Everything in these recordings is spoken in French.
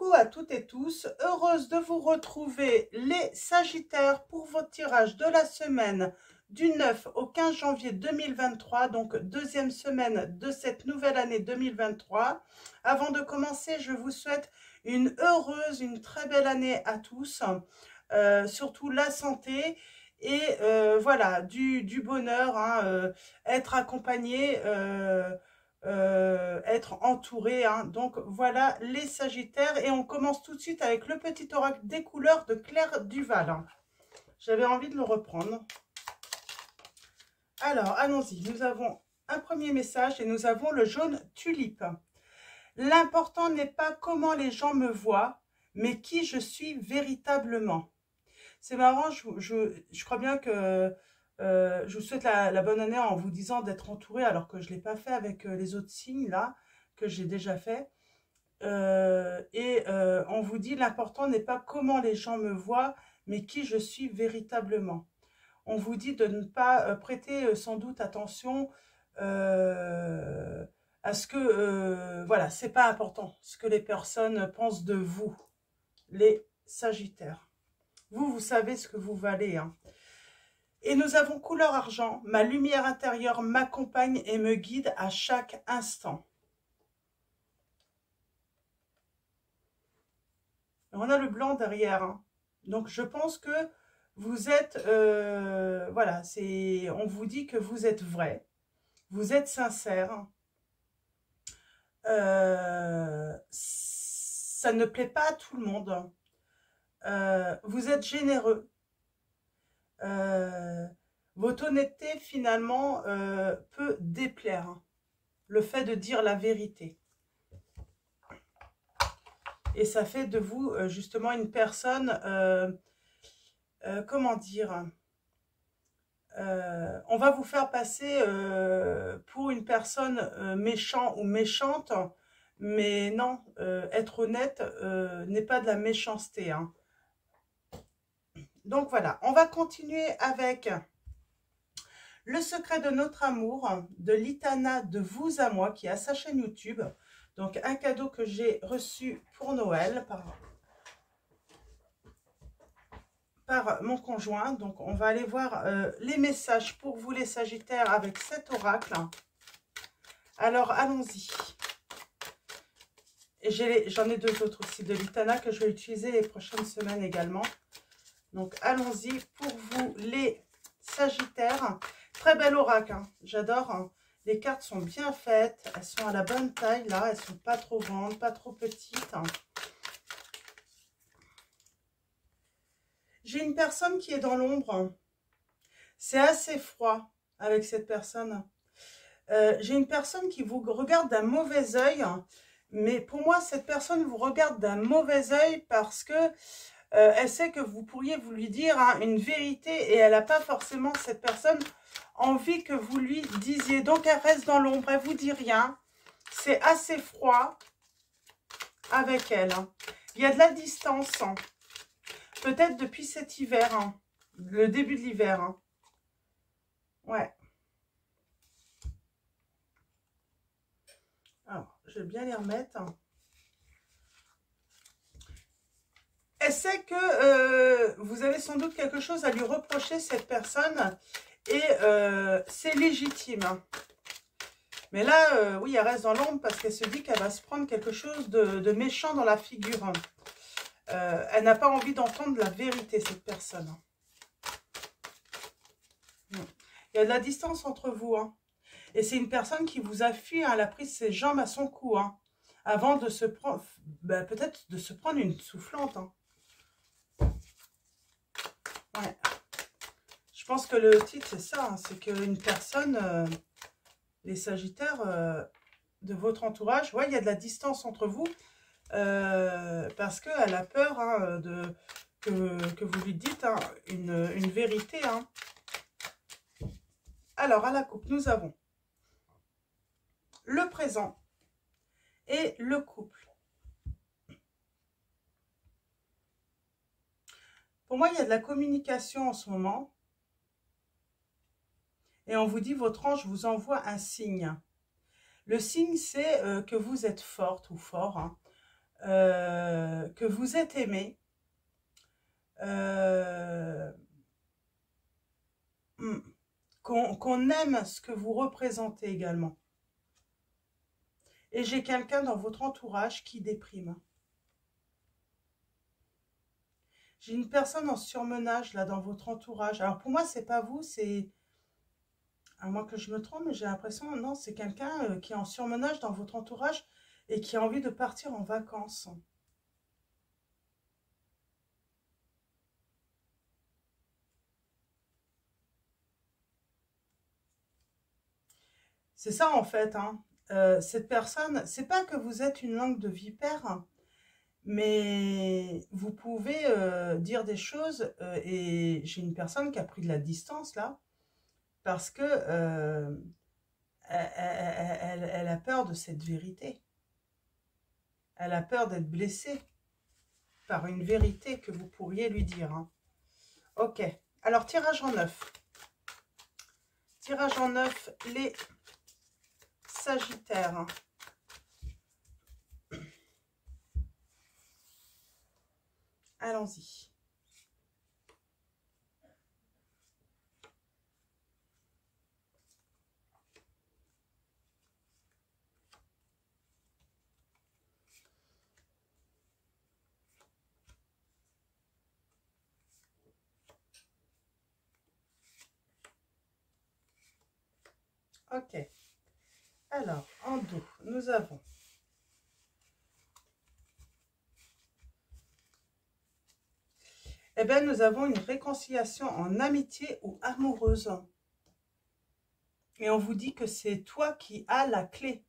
Coucou à toutes et tous, heureuse de vous retrouver les Sagittaires pour votre tirage de la semaine du 9 au 15 janvier 2023, donc deuxième semaine de cette nouvelle année 2023. Avant de commencer, je vous souhaite une heureuse, une très belle année à tous, surtout la santé et voilà, du bonheur, hein, être accompagné, être entouré, hein. Donc voilà les Sagittaires et on commence tout de suite avec le petit oracle des couleurs de Claire Duval, hein. J'avais envie de le reprendre. Alors allons-y, nous avons un premier message et nous avons le jaune tulipe. L'important n'est pas comment les gens me voient, mais qui je suis véritablement. C'est marrant, je crois bien que je vous souhaite la bonne année en vous disant d'être entouré, alors que je ne l'ai pas fait avec les autres signes là, que j'ai déjà fait. On vous dit l'important n'est pas comment les gens me voient, mais qui je suis véritablement. On vous dit de ne pas prêter sans doute attention à ce que, voilà, c'est pas important, ce que les personnes pensent de vous, les Sagittaires. Vous savez ce que vous valez, hein. Et nous avons couleur argent. Ma lumière intérieure m'accompagne et me guide à chaque instant. On a le blanc derrière, hein. Donc je pense que vous êtes, voilà, on vous dit que vous êtes vrai, vous êtes sincère. Ça ne plaît pas à tout le monde. Vous êtes généreux. Votre honnêteté finalement peut déplaire, hein. Le fait de dire la vérité. Et ça fait de vous justement une personne, comment dire, on va vous faire passer pour une personne méchant ou méchante, mais non, être honnête n'est pas de la méchanceté, hein. Donc voilà, on va continuer avec le secret de notre amour de Litana de Vous à Moi, qui est à sa chaîne YouTube. Donc un cadeau que j'ai reçu pour Noël par mon conjoint. Donc on va aller voir les messages pour vous les Sagittaires avec cet oracle. Alors allons-y. Et j'en ai deux autres aussi de Litana que je vais utiliser les prochaines semaines également. Donc allons-y pour vous les Sagittaires. Très bel oracle, hein. J'adore, hein. Les cartes sont bien faites, elles sont à la bonne taille là, elles sont pas trop grandes, pas trop petites, hein. J'ai une personne qui est dans l'ombre. C'est assez froid avec cette personne. J'ai une personne qui vous regarde d'un mauvais œil, mais pour moi cette personne vous regarde d'un mauvais œil parce que elle sait que vous pourriez vous lui dire, hein, une vérité et elle n'a pas forcément, cette personne, envie que vous lui disiez. Donc elle reste dans l'ombre, elle vous dit rien. C'est assez froid avec elle, hein. Il y a de la distance, hein. Peut-être depuis cet hiver, hein, le début de l'hiver, hein. Ouais. Alors, je vais bien les remettre. Elle sait que vous avez sans doute quelque chose à lui reprocher, cette personne, et c'est légitime. Mais là, oui, elle reste dans l'ombre parce qu'elle se dit qu'elle va se prendre quelque chose de méchant dans la figure. Elle n'a pas envie d'entendre la vérité, cette personne. Il y a de la distance entre vous, hein. Et c'est une personne qui vous a fui, hein. Elle a pris ses jambes à son cou, hein, avant de se prendre, ben, peut-être de se prendre une soufflante, hein. Ouais. Je pense que le titre, c'est ça, hein, c'est qu'une personne, les Sagittaires de votre entourage, ouais, il y a de la distance entre vous, parce qu'elle a peur, hein, que vous lui dites, hein, une vérité, hein. Alors, à la coupe, nous avons le présent et le couple. Pour moi, il y a de la communication en ce moment. Et on vous dit, votre ange vous envoie un signe. Le signe, c'est que vous êtes forte ou fort, hein. que vous êtes aimé, euh, hmm, qu'on aime ce que vous représentez également. Et j'ai quelqu'un dans votre entourage qui déprime. J'ai une personne en surmenage là dans votre entourage. Alors pour moi, c'est pas vous, c'est... À moins que je me trompe, mais j'ai l'impression, non, c'est quelqu'un qui est en surmenage dans votre entourage et qui a envie de partir en vacances. C'est ça en fait, hein. Cette personne, c'est pas que vous êtes une langue de vipère, mais vous pouvez dire des choses et j'ai une personne qui a pris de la distance là parce que elle a peur de cette vérité. Elle a peur d'être blessée par une vérité que vous pourriez lui dire, hein. Ok, alors tirage en neuf. Tirage en neuf, les Sagittaires. Allons-y. Ok. Alors, en dos, nous avons eh bien, nous avons une réconciliation en amitié ou amoureuse. Et on vous dit que c'est toi qui as la clé.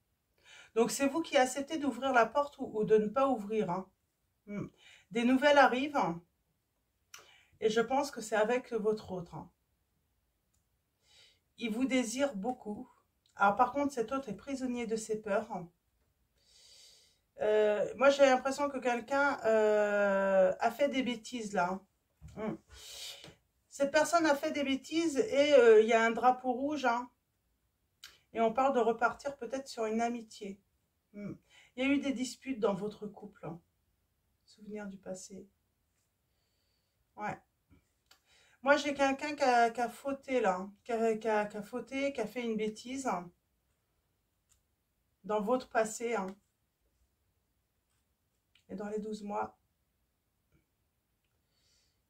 Donc, c'est vous qui acceptez d'ouvrir la porte ou de ne pas ouvrir, hein. Des nouvelles arrivent. Et je pense que c'est avec votre autre, hein. Il vous désire beaucoup. Alors, par contre, cet autre est prisonnier de ses peurs. Moi, j'ai l'impression que quelqu'un a fait des bêtises, là. Cette personne a fait des bêtises et il y a un drapeau rouge, hein. Et on parle de repartir peut-être sur une amitié. Il y a eu des disputes dans votre couple, hein. Souvenir du passé. Ouais. Moi, j'ai quelqu'un qui a fauté, là. Qui a fauté, qui a fait une bêtise, hein, dans votre passé, hein. Et dans les 12 mois,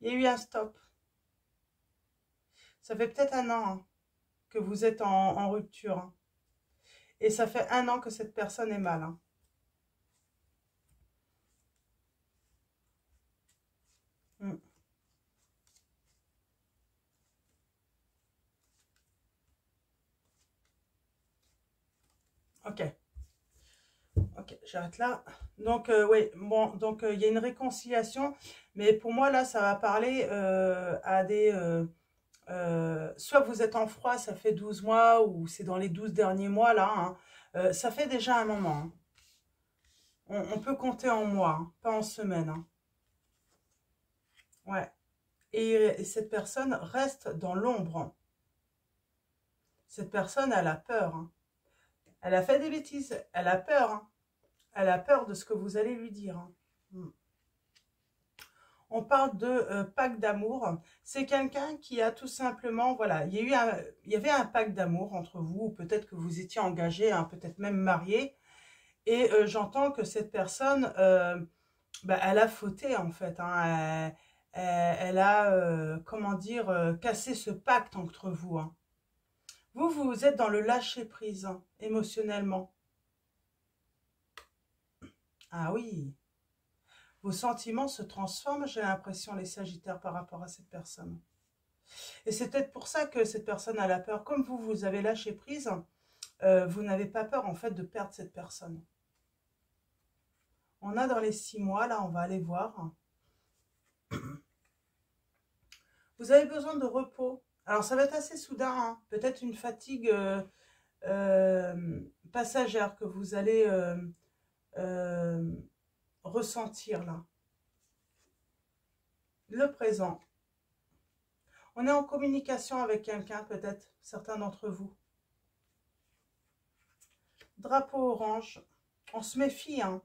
il y a eu un stop. Ça fait peut-être un an, hein, que vous êtes en rupture, hein. Et ça fait un an que cette personne est mal, hein. Ok. Ok, j'arrête là. Donc, oui, bon, donc il y a une réconciliation, mais pour moi, là, ça va parler à des... soit vous êtes en froid, ça fait 12 mois, ou c'est dans les 12 derniers mois, là, hein. Ça fait déjà un moment, hein. On peut compter en mois, hein, pas en semaines, hein. Ouais. Et cette personne reste dans l'ombre. Cette personne, elle a peur, hein. Elle a fait des bêtises, elle a peur, hein. Elle a peur de ce que vous allez lui dire, hein. On parle de pacte d'amour. C'est quelqu'un qui a tout simplement, voilà, il y avait un pacte d'amour entre vous, ou peut-être que vous étiez engagé, hein, peut-être même marié. Et j'entends que cette personne, bah, elle a fauté en fait, hein. Elle a, comment dire, cassé ce pacte entre vous, hein. Vous êtes dans le lâcher-prise, hein, émotionnellement. Ah oui. Vos sentiments se transforment, j'ai l'impression, les Sagittaires, par rapport à cette personne. Et c'est peut-être pour ça que cette personne a la peur. Comme vous avez lâché prise, vous n'avez pas peur, en fait, de perdre cette personne. On a dans les 6 mois, là, on va aller voir. Vous avez besoin de repos. Alors, ça va être assez soudain, hein. Peut-être une fatigue passagère que vous allez ressentir, là. Le présent. On est en communication avec quelqu'un, peut-être, certains d'entre vous. Drapeau orange. On se méfie, hein.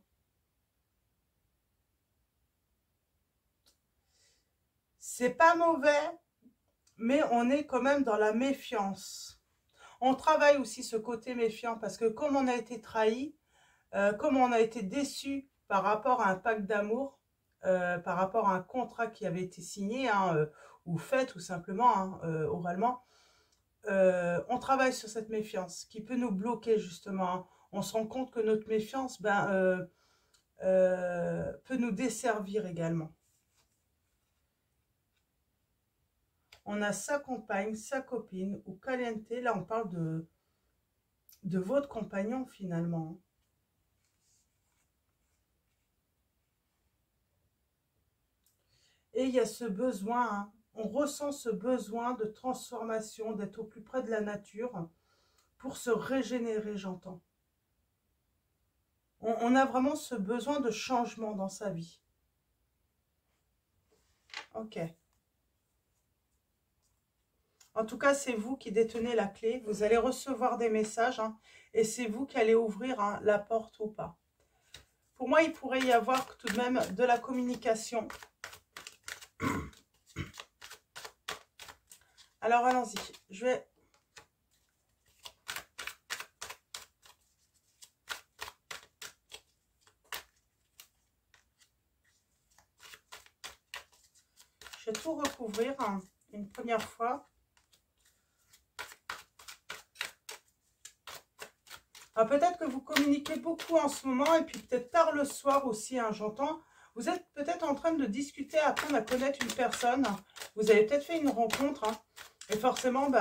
C'est pas mauvais, mais on est quand même dans la méfiance. On travaille aussi ce côté méfiant parce que comme on a été trahi, comme on a été déçu par rapport à un pacte d'amour, par rapport à un contrat qui avait été signé, hein, ou fait tout simplement, hein, oralement, on travaille sur cette méfiance qui peut nous bloquer justement, hein. On se rend compte que notre méfiance peut nous desservir également. On a sa compagne, sa copine ou caliente. Là, on parle de votre compagnon finalement. Et il y a ce besoin, hein, on ressent ce besoin de transformation, d'être au plus près de la nature pour se régénérer, j'entends. On a vraiment ce besoin de changement dans sa vie. Ok. En tout cas, c'est vous qui détenez la clé. Vous allez recevoir des messages, hein, et c'est vous qui allez ouvrir, hein, la porte ou pas. Pour moi, il pourrait y avoir tout de même de la communication. Alors, allons-y. Je vais... Je vais tout recouvrir, hein, une première fois. Peut-être que vous communiquez beaucoup en ce moment et puis peut-être tard le soir aussi, hein, j'entends. Vous êtes peut-être en train de discuter, apprendre à connaître une personne. Vous avez peut-être fait une rencontre, hein, et forcément,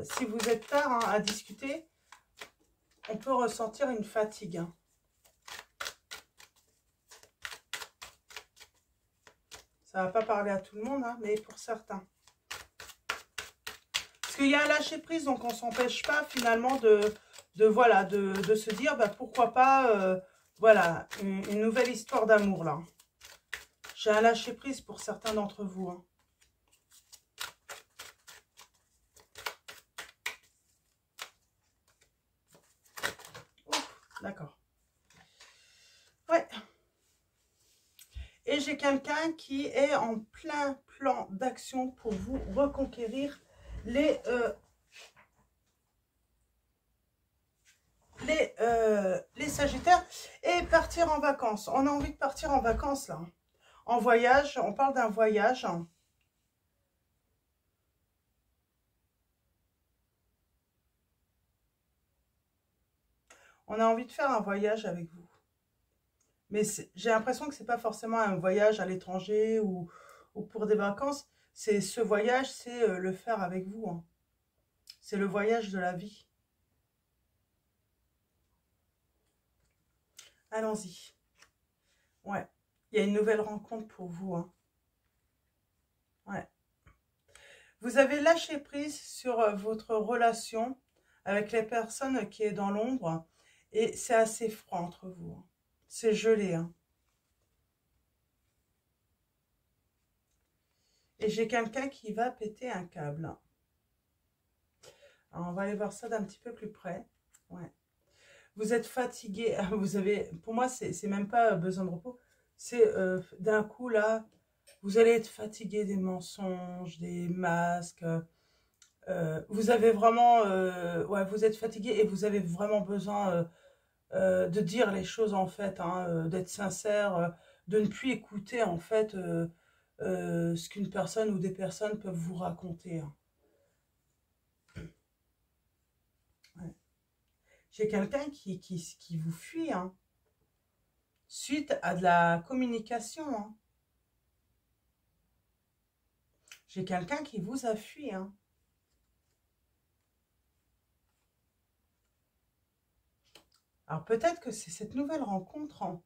si vous êtes tard, hein, à discuter, on peut ressentir une fatigue, hein. Ça ne va pas parler à tout le monde, hein, mais pour certains. Parce qu'il y a un lâcher-prise, donc on ne s'empêche pas finalement de se dire, pourquoi pas, voilà, une nouvelle histoire d'amour là. J'ai un lâcher-prise pour certains d'entre vous, hein. D'accord. Ouais. Et j'ai quelqu'un qui est en plein plan d'action pour vous reconquérir les Sagittaires et partir en vacances. On a envie de partir en vacances là. En voyage, on parle d'un voyage. On a envie de faire un voyage avec vous. Mais j'ai l'impression que c'est pas forcément un voyage à l'étranger ou pour des vacances. C'est ce voyage, c'est le faire avec vous, hein. C'est le voyage de la vie. Allons-y. Ouais. Il y a une nouvelle rencontre pour vous, hein. Ouais. Vous avez lâché prise sur votre relation avec les personnes qui est dans l'ombre. Et c'est assez froid entre vous, hein. C'est gelé, hein. Et j'ai quelqu'un qui va péter un câble. Alors, on va aller voir ça d'un petit peu plus près. Ouais. Vous êtes fatigué. Vous avez, pour moi, c'est même pas besoin de repos. C'est d'un coup, là, vous allez être fatigué des mensonges, des masques. Vous avez vraiment... ouais, vous êtes fatigué et vous avez vraiment besoin de dire les choses, en fait, hein, d'être sincère, de ne plus écouter, en fait, ce qu'une personne ou des personnes peuvent vous raconter, hein. Ouais. J'ai quelqu'un qui vous fuit, hein, suite à de la communication, hein. J'ai quelqu'un qui vous a fui, hein. Alors peut-être que c'est cette nouvelle rencontre, hein.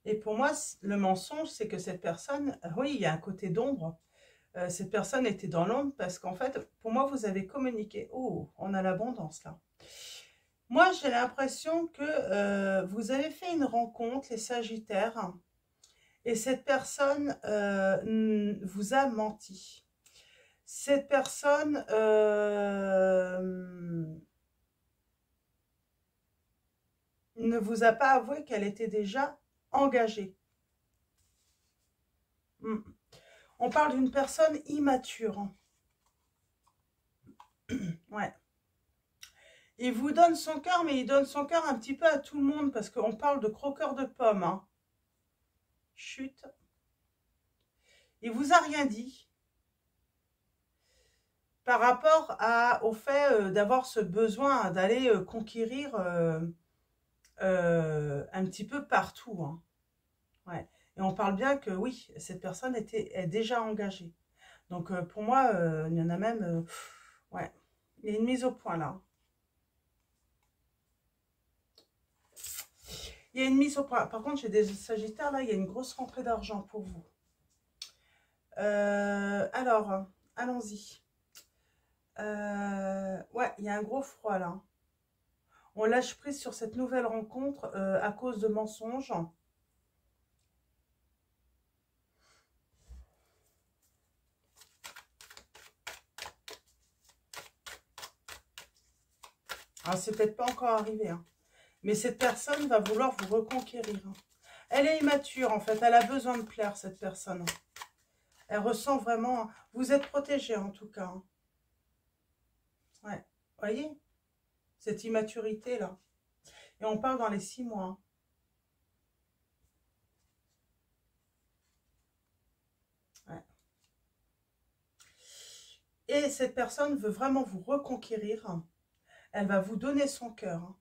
Et pour moi, le mensonge, c'est que cette personne, oui, il y a un côté d'ombre. Cette personne était dans l'ombre parce qu'en fait, pour moi, vous avez communiqué. Oh, on a l'abondance là. Moi, j'ai l'impression que vous avez fait une rencontre, les Sagittaires, et cette personne vous a menti. Cette personne ne vous a pas avoué qu'elle était déjà engagée. On parle d'une personne immature. Ouais. Il vous donne son cœur, mais il donne son cœur un petit peu à tout le monde, parce qu'on parle de croqueur de pommes. Hein. Chut. Il vous a rien dit par rapport au fait d'avoir ce besoin d'aller conquérir un petit peu partout. Hein. Ouais. Et on parle bien que oui, cette personne est déjà engagée. Donc pour moi, il y en a même... ouais, il y a une mise au point là. Il y a une mise au point. Par contre, j'ai des sagittaires là, il y a une grosse rentrée d'argent pour vous. Alors, allons-y. Ouais, il y a un gros froid là. On lâche prise sur cette nouvelle rencontre à cause de mensonges. Alors, c'est peut-être pas encore arrivé, hein. Mais cette personne va vouloir vous reconquérir. Hein. Elle est immature, en fait. Elle a besoin de plaire, cette personne. Elle ressent vraiment... Vous êtes protégé, en tout cas. Hein. Ouais. Voyez? Cette immaturité-là. Et on parle dans les 6 mois. Hein. Ouais. Et cette personne veut vraiment vous reconquérir. Elle va vous donner son cœur. Hein.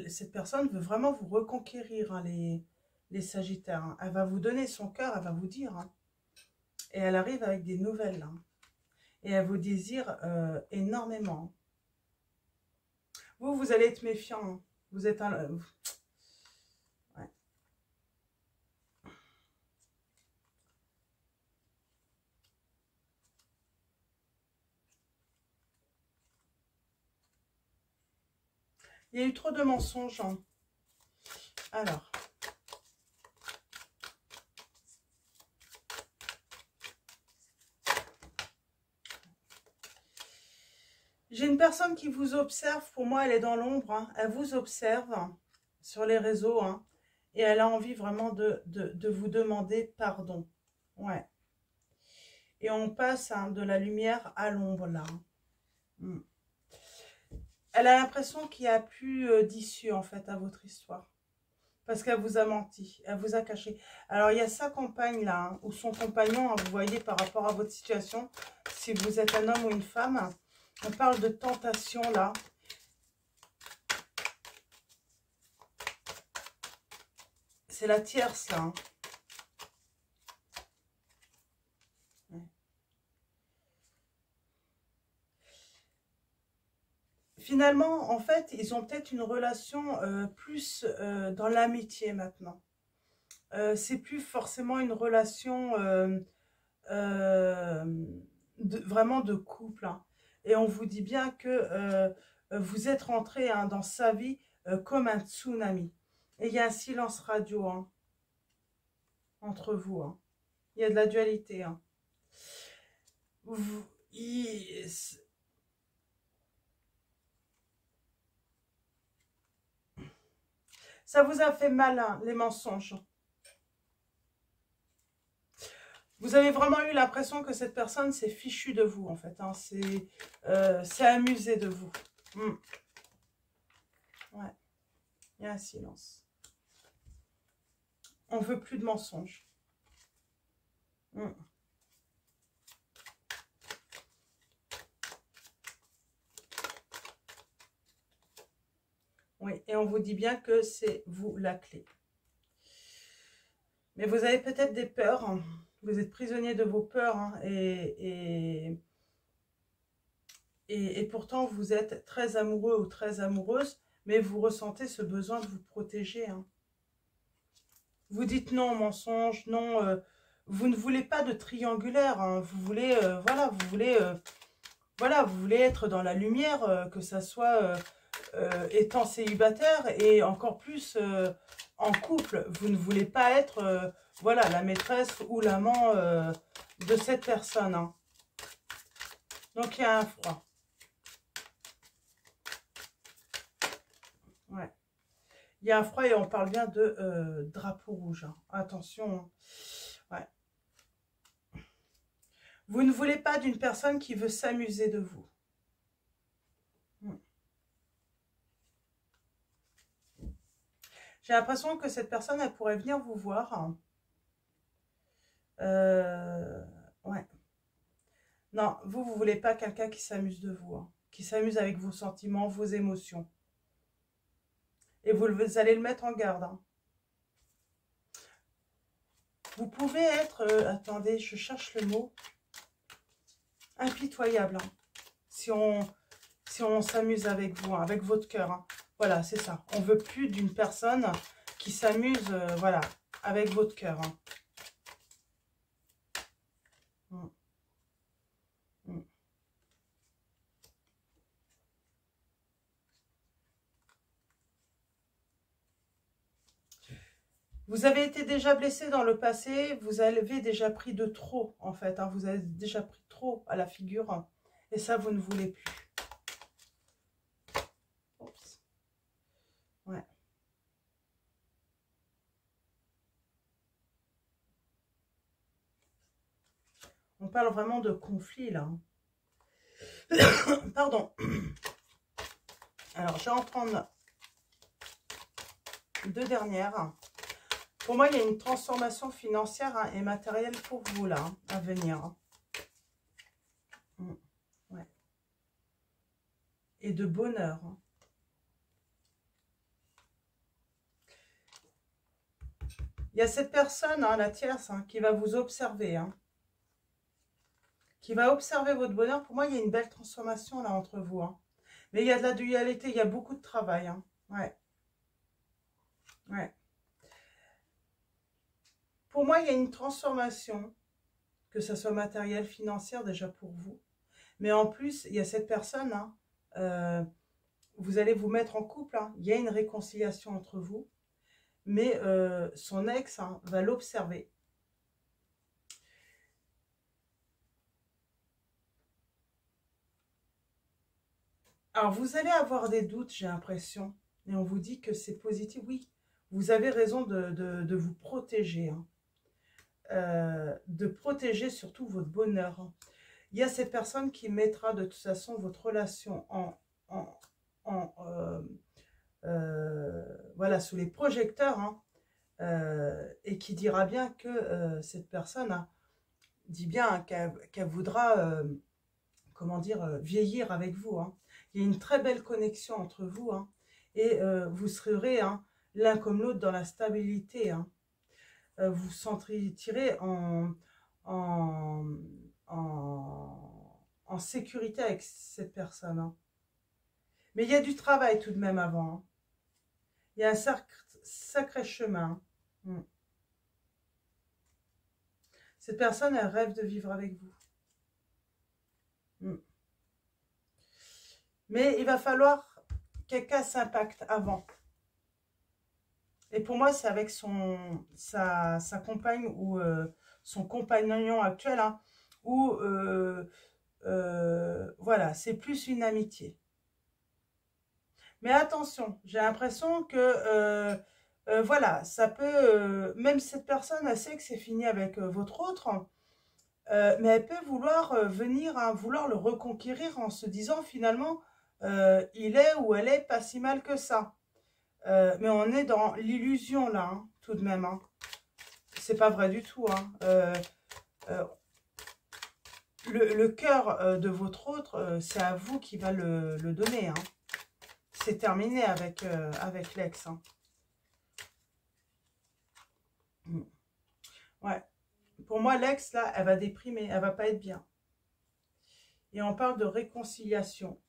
Cette personne veut vraiment vous reconquérir, hein, les Sagittaires. Hein. Elle va vous donner son cœur, elle va vous dire. Hein. Et elle arrive avec des nouvelles. Hein. Et elle vous désire énormément. Vous allez être méfiant. Hein. Vous êtes un... ouais. Il y a eu trop de mensonges. Hein. Alors... J'ai une personne qui vous observe, pour moi elle est dans l'ombre, hein. Elle vous observe sur les réseaux, hein, et elle a envie vraiment de vous demander pardon. Ouais. Et on passe hein, de la lumière à l'ombre là. Elle a l'impression qu'il n'y a plus d'issue en fait à votre histoire. Parce qu'elle vous a menti, elle vous a caché. Alors il y a sa compagne là, hein, ou son compagnon, hein, vous voyez par rapport à votre situation, si vous êtes un homme ou une femme. On parle de tentation, là. C'est la tierce, là. Hein. Ouais. Finalement, en fait, ils ont peut-être une relation plus dans l'amitié maintenant. C'est plus forcément une relation vraiment de couple. Hein. Et on vous dit bien que vous êtes rentré hein, dans sa vie comme un tsunami. Et il y a un silence radio hein, entre vous. Hein. Il y a de la dualité. Hein. Ça vous a fait mal, hein, les mensonges. Vous avez vraiment eu l'impression que cette personne s'est fichue de vous, en fait. Hein. C'est amusé de vous. Ouais. Il y a un silence. On ne veut plus de mensonges. Oui, et on vous dit bien que c'est vous la clé. Mais vous avez peut-être des peurs. Hein. Vous êtes prisonnier de vos peurs. Hein, et pourtant, vous êtes très amoureux ou très amoureuse. Mais vous ressentez ce besoin de vous protéger. Hein. Vous dites non au mensonge. Non, vous ne voulez pas de triangulaire. Hein, vous voulez, voilà, vous voulez être dans la lumière. Que ça soit... étant célibataire et encore plus en couple, vous ne voulez pas être voilà, la maîtresse ou l'amant de cette personne. Hein. Donc il y a un froid. Ouais. Il y a un froid et on parle bien de drapeau rouge. Hein. Attention. Hein. Ouais. Vous ne voulez pas d'une personne qui veut s'amuser de vous. J'ai l'impression que cette personne, elle pourrait venir vous voir. Hein. Ouais. Non, vous ne voulez pas quelqu'un qui s'amuse de vous. Hein. Qui s'amuse avec vos sentiments, vos émotions. Et vous allez le mettre en garde. Hein. Vous pouvez être... attendez, je cherche le mot. Impitoyable. Hein. Si on s'amuse avec vous, hein, avec votre cœur. Hein. Voilà, c'est ça. On ne veut plus d'une personne qui s'amuse, voilà, avec votre cœur. Hein. Vous avez été déjà blessé dans le passé, vous avez déjà pris de trop, en fait. Hein, vous avez déjà pris trop à la figure. Hein, et ça, vous ne voulez plus. Oups. Ouais. On parle vraiment de conflit, là. Pardon. Alors, je vais en prendre deux dernières. Pour moi, il y a une transformation financière hein, et matérielle pour vous, là, hein, à venir. Ouais. Et de bonheur. Hein. Il y a cette personne, hein, la tierce, hein, qui va vous observer. Hein, qui va observer votre bonheur. Pour moi, il y a une belle transformation, là, entre vous. Hein. Mais il y a de la dualité, il y a beaucoup de travail. Hein. Ouais. Ouais. Pour moi, il y a une transformation, que ce soit matérielle, financière, déjà pour vous. Mais en plus, il y a cette personne, hein, vous allez vous mettre en couple, hein, il y a une réconciliation entre vous, mais son ex hein, va l'observer. Alors, vous allez avoir des doutes, j'ai l'impression, et on vous dit que c'est positif. Oui, vous avez raison de vous protéger. Hein. De protéger surtout votre bonheur. Il y a cette personne qui mettra de toute façon votre relation voilà, sous les projecteurs hein, et qui dira bien que cette personne hein, dit bien qu'elle voudra comment dire vieillir avec vous. Hein. Il y a une très belle connexion entre vous hein, et vous serez hein, l'un comme l'autre dans la stabilité. Hein. Vous sentirez en, en sécurité avec cette personne. Hein. Mais il y a du travail tout de même avant. Hein. Il y a un sacré chemin. Hein. Cette personne, elle rêve de vivre avec vous. Mais il va falloir qu'elle casse un pacte avant. Et pour moi, c'est avec sa compagne ou son compagnon actuel, hein, où voilà, c'est plus une amitié. Mais attention, j'ai l'impression que voilà, ça peut, même cette personne, elle sait que c'est fini avec votre autre, mais elle peut vouloir venir, hein, vouloir le reconquérir en se disant finalement, il est ou elle est pas si mal que ça. Mais on est dans l'illusion là, hein, tout de même. Hein. C'est pas vrai du tout. Hein. Le cœur de votre autre, c'est à vous qui va le donner. Hein. C'est terminé avec, avec l'ex. Hein. Ouais. Pour moi, l'ex, là, elle va déprimer. Elle va pas être bien. Et on parle de réconciliation.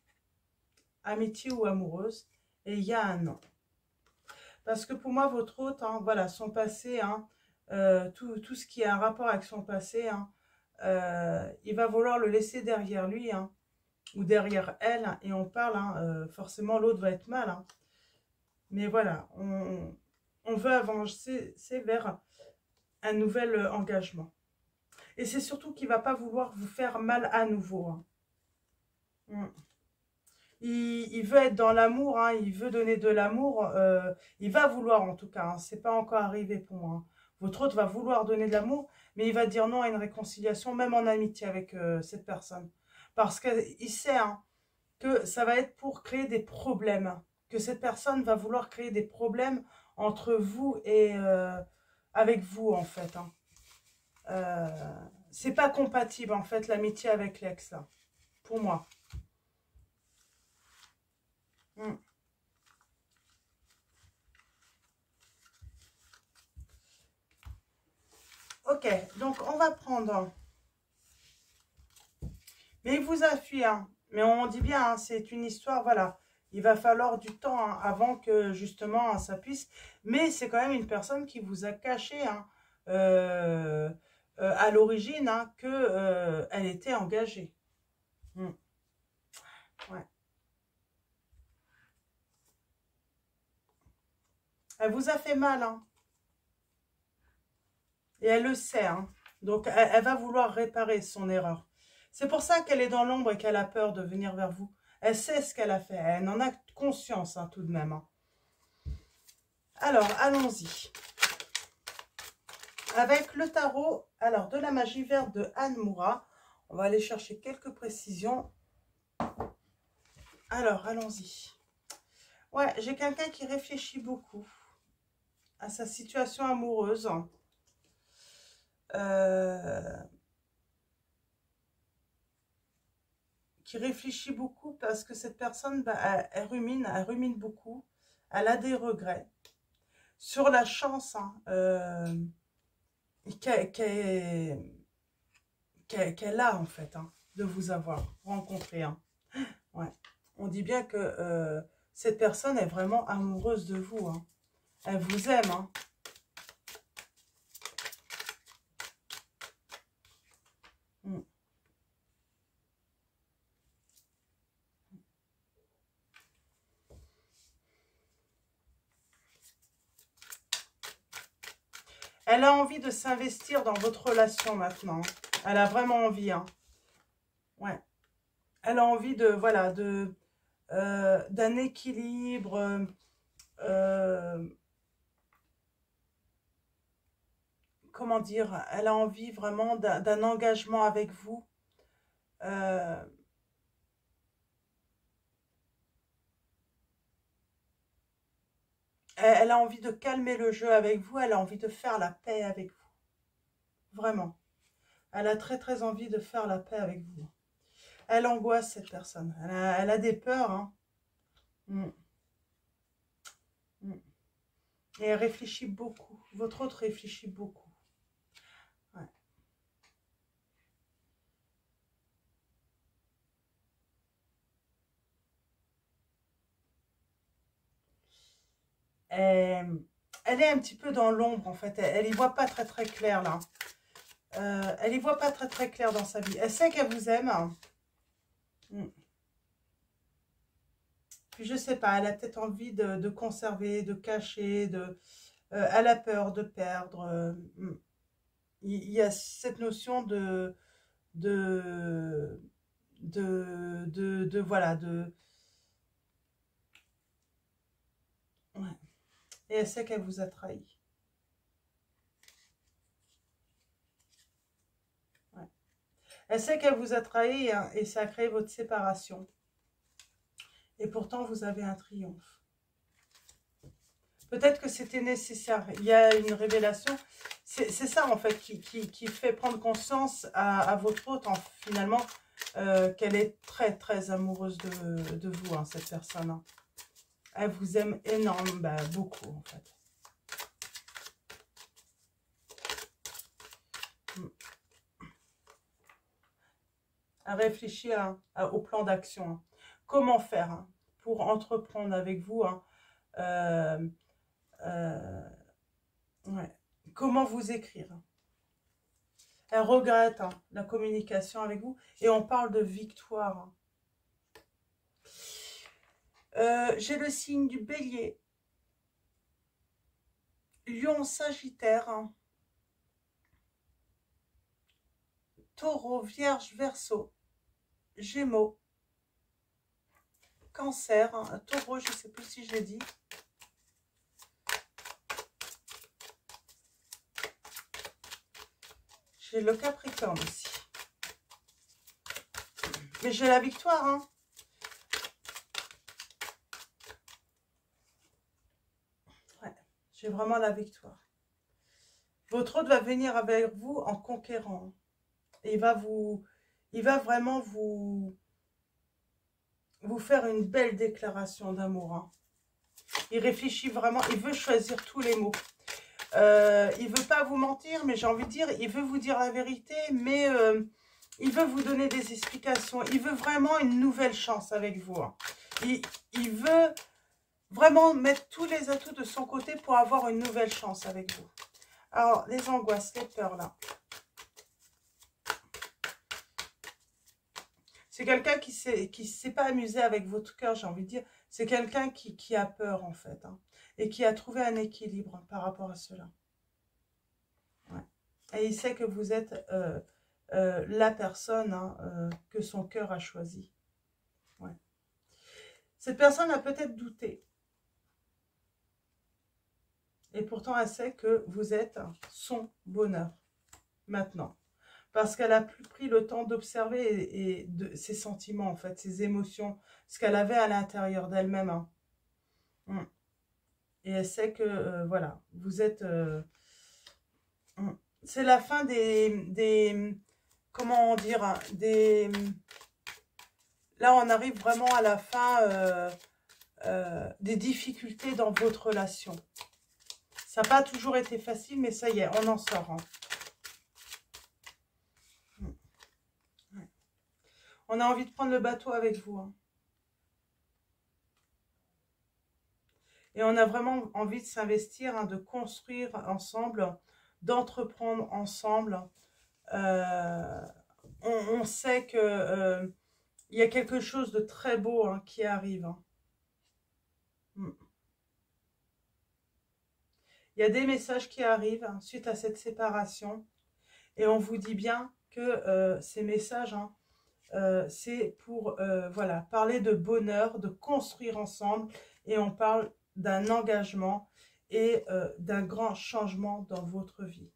Amitié ou amoureuse. Et il y a un an. Parce que pour moi, votre hôte, hein, voilà, son passé, hein, tout ce qui a un rapport avec son passé, hein, il va vouloir le laisser derrière lui, hein, ou derrière elle, hein, et on parle, hein, forcément l'autre va être mal. Hein. Mais voilà, on veut avancer vers un nouvel engagement. Et c'est surtout qu'il ne va pas vouloir vous faire mal à nouveau. Hein. il veut être dans l'amour, hein, il veut donner de l'amour, il va vouloir en tout cas, hein, c'est pas encore arrivé pour moi. Hein. Votre autre va vouloir donner de l'amour, mais il va dire non à une réconciliation, même en amitié avec cette personne. Parce qu'il sait hein, que ça va être pour créer des problèmes, que cette personne va vouloir créer des problèmes entre vous et avec vous en fait. Hein. C'est pas compatible en fait l'amitié avec l'ex là, pour moi. Mm. Ok, donc on va prendre. Mais il vous a fui, hein. Mais on dit bien, hein, c'est une histoire, voilà. Il va falloir du temps hein, avant que justement ça puisse. Mais c'est quand même une personne qui vous a caché hein, euh, à l'origine hein, que elle était engagée. Mm. Ouais. Elle vous a fait mal, hein. Et elle le sait, hein. Donc elle va vouloir réparer son erreur. C'est pour ça qu'elle est dans l'ombre et qu'elle a peur de venir vers vous. Elle sait ce qu'elle a fait. Elle en a conscience hein, tout de même. Hein. Alors, allons-y. Avec le tarot, alors de la magie verte de Anne Moura. On va aller chercher quelques précisions. Alors, allons-y. Ouais, j'ai quelqu'un qui réfléchit beaucoup à sa situation amoureuse. Qui réfléchit beaucoup parce que cette personne, bah, elle rumine beaucoup. Elle a des regrets sur la chance hein, qu'elle a en fait hein, de vous avoir rencontré. Hein. Ouais. On dit bien que cette personne est vraiment amoureuse de vous. Hein. Elle vous aime. Hein. Mm. Elle a envie de s'investir dans votre relation maintenant. Elle a vraiment envie. Hein. Ouais. Elle a envie de, voilà, d'un équilibre. Comment dire, elle a envie vraiment d'un engagement avec vous. Euh, elle a envie de calmer le jeu avec vous, elle a envie de faire la paix avec vous. Vraiment. Elle a très très envie de faire la paix avec vous. Elle angoisse cette personne. Elle a des peurs. Hein. Mm, mm. Et elle réfléchit beaucoup. Votre autre réfléchit beaucoup. Ouais. Et, elle est un petit peu dans l'ombre en fait. Elle y voit pas très très clair là. Elle y voit pas très très clair dans sa vie. Elle sait qu'elle vous aime. Mm. Puis je sais pas, elle a peut-être envie de conserver, de cacher, elle a peur de perdre. Il y a cette notion de, voilà, ouais. Et elle sait qu'elle vous a trahi. Ouais. Elle sait qu'elle vous a trahi hein, et ça a créé votre séparation. Et pourtant, vous avez un triomphe. Peut-être que c'était nécessaire. Il y a une révélation. C'est ça, en fait, qui fait prendre conscience à votre hôte, finalement, qu'elle est très, très amoureuse de vous, hein, cette personne. Hein. Elle vous aime énormément, bah, beaucoup, en fait. Elle réfléchit au plan d'action. Hein. Comment faire hein, pour entreprendre avec vous hein, ouais. Comment vous écrire. Elle regrette hein, la communication avec vous. Et on parle de victoire. Hein. J'ai le signe du bélier. Lion, Sagittaire. Hein. Taureau, Vierge, Verseau. Gémeaux. Cancer, hein, Taureau, je ne sais plus si je l'ai dit. J'ai le Capricorne aussi. Mais j'ai la victoire, hein. Ouais, j'ai vraiment la victoire. Votre hôte va venir avec vous en conquérant. Et il va vraiment vous faire une belle déclaration d'amour, hein. Il réfléchit vraiment, il veut choisir tous les mots. Il veut pas vous mentir, mais j'ai envie de dire, il veut vous dire la vérité, mais il veut vous donner des explications. Il veut vraiment une nouvelle chance avec vous, hein. Il veut vraiment mettre tous les atouts de son côté pour avoir une nouvelle chance avec vous. Alors, les angoisses, les peurs, là. C'est quelqu'un qui s'est pas amusé avec votre cœur, j'ai envie de dire. C'est quelqu'un qui a peur, en fait, hein, et qui a trouvé un équilibre, hein, par rapport à cela. Ouais. Et il sait que vous êtes la personne, hein, que son cœur a choisi. Ouais. Cette personne a peut-être douté. Et pourtant, elle sait que vous êtes son bonheur, maintenant. Parce qu'elle a plus pris le temps d'observer et de ses sentiments, en fait, ses émotions, ce qu'elle avait à l'intérieur d'elle-même, hein. Et elle sait que, voilà, vous êtes... c'est la fin des... Comment dire, hein, des... Là, on arrive vraiment à la fin des difficultés dans votre relation. Ça n'a pas toujours été facile, mais ça y est, on en sort, hein. On a envie de prendre le bateau avec vous, hein. Et on a vraiment envie de s'investir, hein, de construire ensemble, d'entreprendre ensemble. On sait que il y a quelque chose de très beau, hein, qui arrive, hein. Il y a des messages qui arrivent, hein, suite à cette séparation. Et on vous dit bien que ces messages, hein, c'est pour voilà, parler de bonheur, de construire ensemble. Et on parle d'un engagement et d'un grand changement dans votre vie.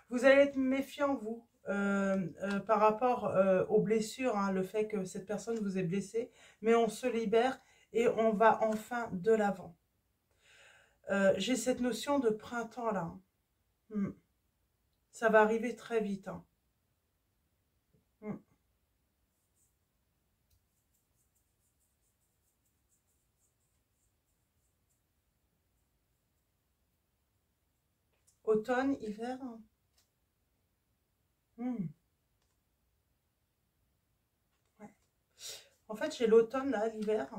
Vous allez être méfiant, vous, par rapport aux blessures, hein, le fait que cette personne vous ait blessé. Mais on se libère et on va enfin de l'avant. J'ai cette notion de printemps là. Ça va arriver très vite, hein. Automne, hiver. Ouais. En fait, j'ai l'automne là, l'hiver.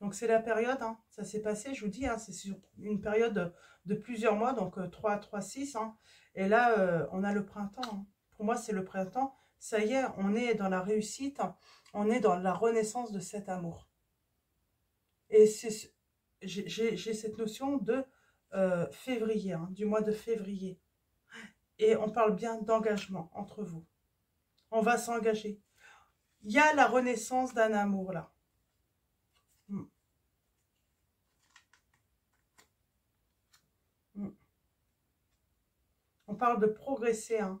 Donc c'est la période, hein, ça s'est passé, je vous dis, hein, c'est sur une période de plusieurs mois, donc 3, 6. Hein, et là, on a le printemps, hein. Pour moi, c'est le printemps. Ça y est, on est dans la réussite, hein, on est dans la renaissance de cet amour. Et j'ai cette notion de février, hein, du mois de février. Et on parle bien d'engagement entre vous. On va s'engager. Il y a la renaissance d'un amour là. On parle de progresser, hein.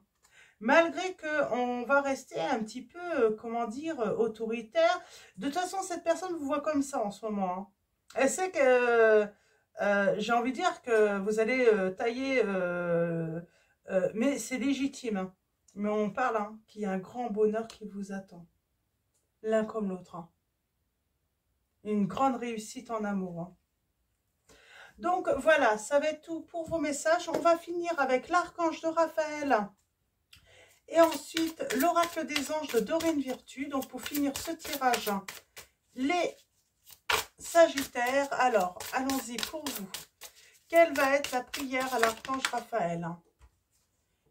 Malgré qu'on va rester un petit peu, comment dire, autoritaire. De toute façon, cette personne vous voit comme ça en ce moment, hein. Elle sait que, j'ai envie de dire que vous allez tailler, mais c'est légitime, hein. Mais on parle, hein, qu'il y a un grand bonheur qui vous attend, l'un comme l'autre, hein. Une grande réussite en amour, hein. Donc voilà, ça va être tout pour vos messages. On va finir avec l'archange de Raphaël. Et ensuite, l'oracle des anges de Dorine Virtue. Donc pour finir ce tirage, les Sagittaires. Alors, allons-y pour vous. Quelle va être la prière à l'archange Raphaël?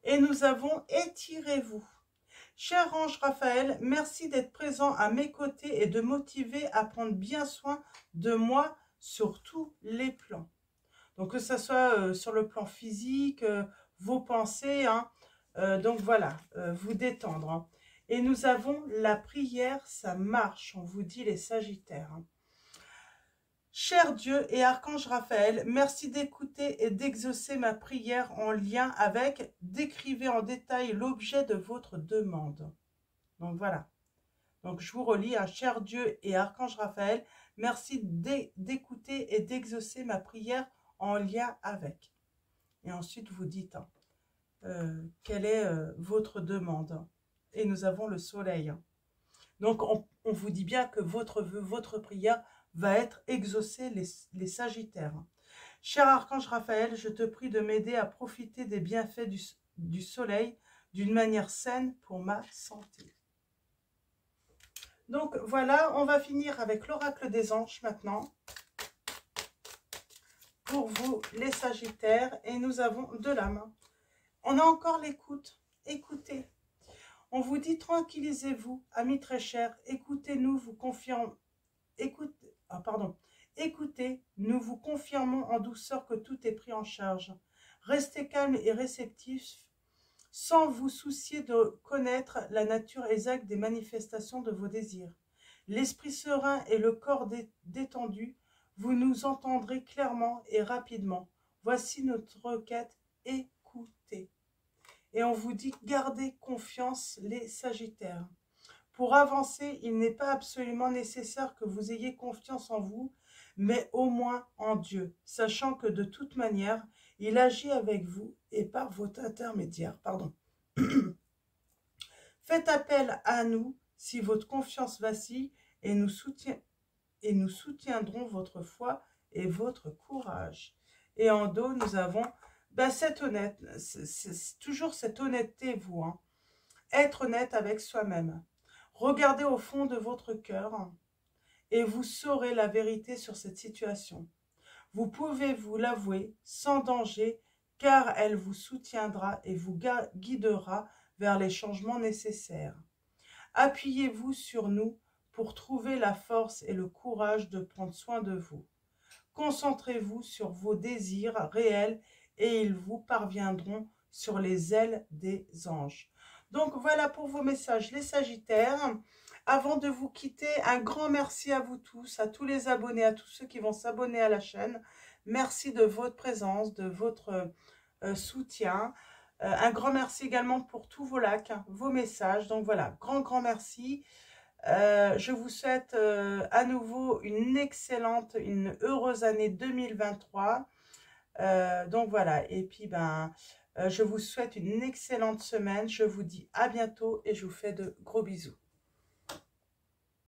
Et nous avons étirez-vous. Cher ange Raphaël, merci d'être présent à mes côtés et de motiver à prendre bien soin de moi sur tous les plans. Donc que ce soit sur le plan physique, vos pensées, hein, donc voilà, vous détendre, hein. Et nous avons la prière, ça marche, on vous dit les Sagittaires. Cher Dieu et Archange Raphaël, merci d'écouter et d'exaucer ma prière en lien avec, décrivez en détail l'objet de votre demande. Donc voilà. Donc je vous relis, cher Dieu et Archange Raphaël, merci d'écouter et d'exaucer ma prière en lien avec. Et ensuite vous dites, quelle est votre demande. Et nous avons le soleil. Donc on vous dit bien que votre vœu, votre prière va être exaucée, les Sagittaires. Cher Archange Raphaël, je te prie de m'aider à profiter des bienfaits du soleil d'une manière saine pour ma santé. Donc voilà, on va finir avec l'oracle des anges maintenant. Pour vous, les Sagittaires, et nous avons de la main. On a encore l'écoute. Écoutez. On vous dit tranquillisez-vous, amis très chers. Écoutez-nous, vous confirmons. Écoutez, nous vous confirmons en douceur que tout est pris en charge. Restez calme et réceptif, sans vous soucier de connaître la nature exacte des manifestations de vos désirs. L'esprit serein et le corps détendu, vous nous entendrez clairement et rapidement. Voici notre requête, écoutez. Et on vous dit, gardez confiance les Sagittaires. Pour avancer, il n'est pas absolument nécessaire que vous ayez confiance en vous, mais au moins en Dieu, sachant que de toute manière, il agit avec vous et par votre intermédiaire. Faites appel à nous si votre confiance vacille et nous soutiendrons votre foi et votre courage. Et en dos, nous avons c'est toujours cette honnêteté, vous. Être honnête avec soi-même. Regardez au fond de votre cœur et vous saurez la vérité sur cette situation. Vous pouvez vous l'avouer sans danger, car elle vous soutiendra et vous guidera vers les changements nécessaires. Appuyez-vous sur nous pour trouver la force et le courage de prendre soin de vous. Concentrez-vous sur vos désirs réels et ils vous parviendront sur les ailes des anges. Donc voilà pour vos messages, les Sagittaires. Avant de vous quitter, un grand merci à vous tous, à tous les abonnés, à tous ceux qui vont s'abonner à la chaîne. Merci de votre présence, de votre soutien. Un grand merci également pour tous vos likes, vos messages. Donc voilà, grand merci. Je vous souhaite à nouveau une excellente, une heureuse année 2023. Donc voilà, et puis je vous souhaite une excellente semaine. Je vous dis à bientôt et je vous fais de gros bisous.